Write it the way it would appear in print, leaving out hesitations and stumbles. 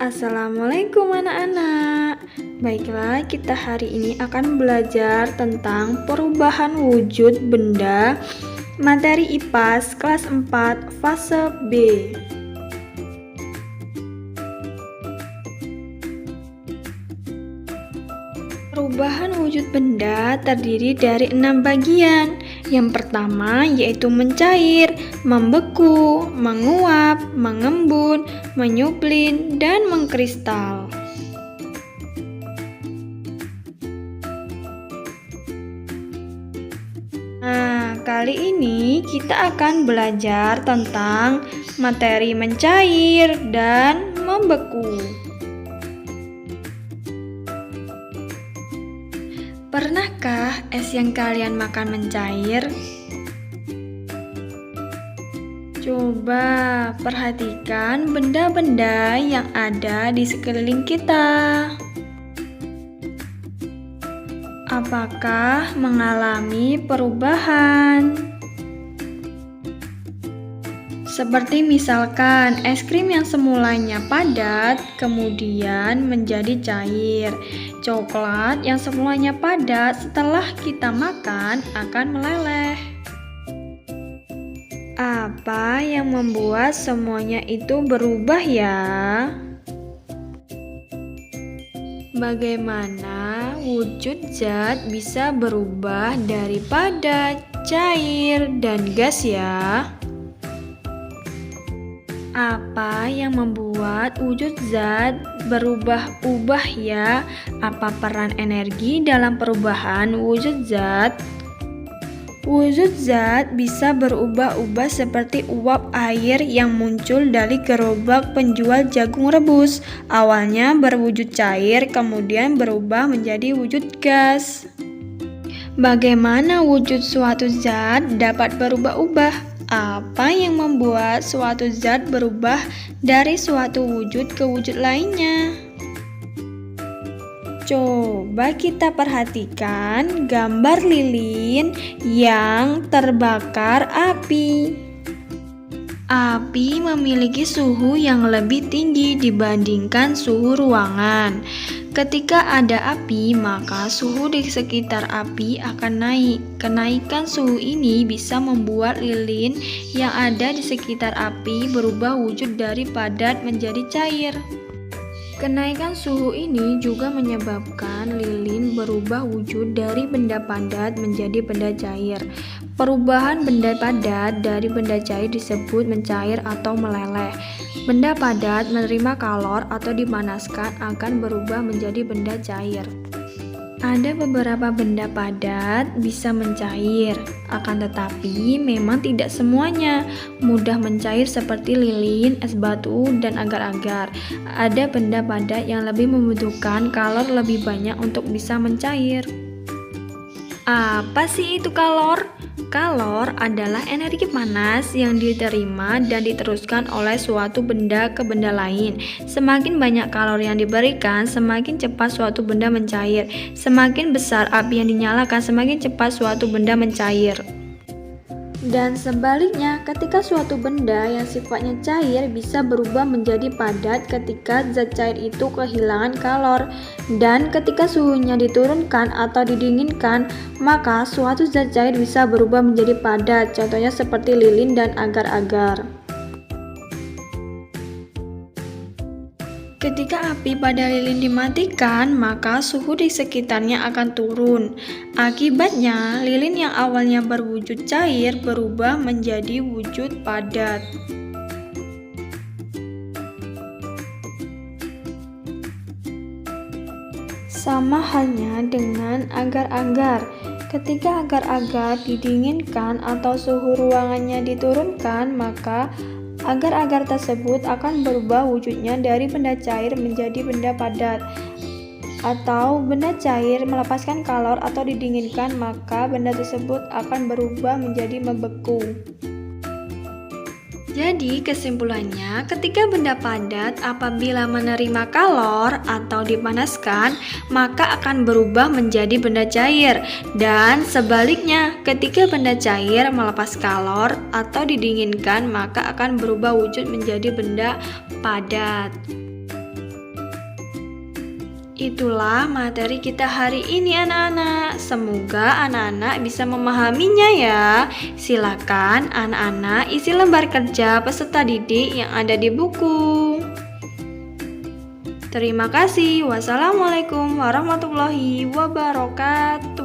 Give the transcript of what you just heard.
Assalamualaikum anak-anak. Baiklah, kita hari ini akan belajar tentang perubahan wujud benda materi IPAS kelas 4 fase B. Perubahan wujud benda terdiri dari 6 bagian. Yang pertama yaitu mencair, membeku, menguap, mengembun, menyuplin, dan mengkristal. Nah, kali ini kita akan belajar tentang materi mencair dan membeku. Pernahkah es yang kalian makan mencair? Coba perhatikan benda-benda yang ada di sekeliling kita. Apakah mengalami perubahan? Seperti misalkan es krim yang semulanya padat kemudian menjadi cair. Coklat yang semulanya padat setelah kita makan akan meleleh. Apa yang membuat semuanya itu berubah ya? Bagaimana wujud zat bisa berubah dari padat, cair, dan gas ya? Apa yang membuat wujud zat berubah-ubah ya? Apa peran energi dalam perubahan wujud zat? Wujud zat bisa berubah-ubah seperti uap air yang muncul dari gerobak penjual jagung rebus. Awalnya berwujud cair, kemudian berubah menjadi wujud gas. Bagaimana wujud suatu zat dapat berubah-ubah? Apa yang membuat suatu zat berubah dari suatu wujud ke wujud lainnya? Coba kita perhatikan gambar lilin yang terbakar api. Api memiliki suhu yang lebih tinggi dibandingkan suhu ruangan. Ketika ada api, maka suhu di sekitar api akan naik. Kenaikan suhu ini bisa membuat lilin yang ada di sekitar api berubah wujud dari padat menjadi cair. Kenaikan suhu ini juga menyebabkan lilin berubah wujud dari benda padat menjadi benda cair. Perubahan benda padat dari benda cair disebut mencair atau meleleh. Benda padat menerima kalor atau dipanaskan akan berubah menjadi benda cair. Ada beberapa benda padat bisa mencair, akan tetapi memang tidak semuanya mudah mencair seperti lilin, es batu, dan agar-agar. Ada benda padat yang lebih membutuhkan kalor lebih banyak untuk bisa mencair. Apa sih itu kalor? Kalor adalah energi panas yang diterima dan diteruskan oleh suatu benda ke benda lain. Semakin banyak kalor yang diberikan, semakin cepat suatu benda mencair. Semakin besar api yang dinyalakan, semakin cepat suatu benda mencair. Dan sebaliknya, ketika suatu benda yang sifatnya cair bisa berubah menjadi padat ketika zat cair itu kehilangan kalor. Dan ketika suhunya diturunkan atau didinginkan, maka suatu zat cair bisa berubah menjadi padat. Contohnya seperti lilin dan agar-agar. Ketika api pada lilin dimatikan, maka suhu di sekitarnya akan turun. Akibatnya, lilin yang awalnya berwujud cair berubah menjadi wujud padat. Sama halnya dengan agar-agar. Ketika agar-agar didinginkan atau suhu ruangannya diturunkan, maka agar-agar tersebut akan berubah wujudnya dari benda cair menjadi benda padat. Atau benda cair melepaskan kalor atau didinginkan, maka benda tersebut akan berubah menjadi membeku. Jadi kesimpulannya, ketika benda padat apabila menerima kalor atau dipanaskan, maka akan berubah menjadi benda cair. Dan sebaliknya, ketika benda cair melepas kalor atau didinginkan, maka akan berubah wujud menjadi benda padat. Itulah materi kita hari ini anak-anak. Semoga anak-anak bisa memahaminya ya. Silakan anak-anak isi lembar kerja peserta didik yang ada di buku. Terima kasih. Wassalamualaikum warahmatullahi wabarakatuh.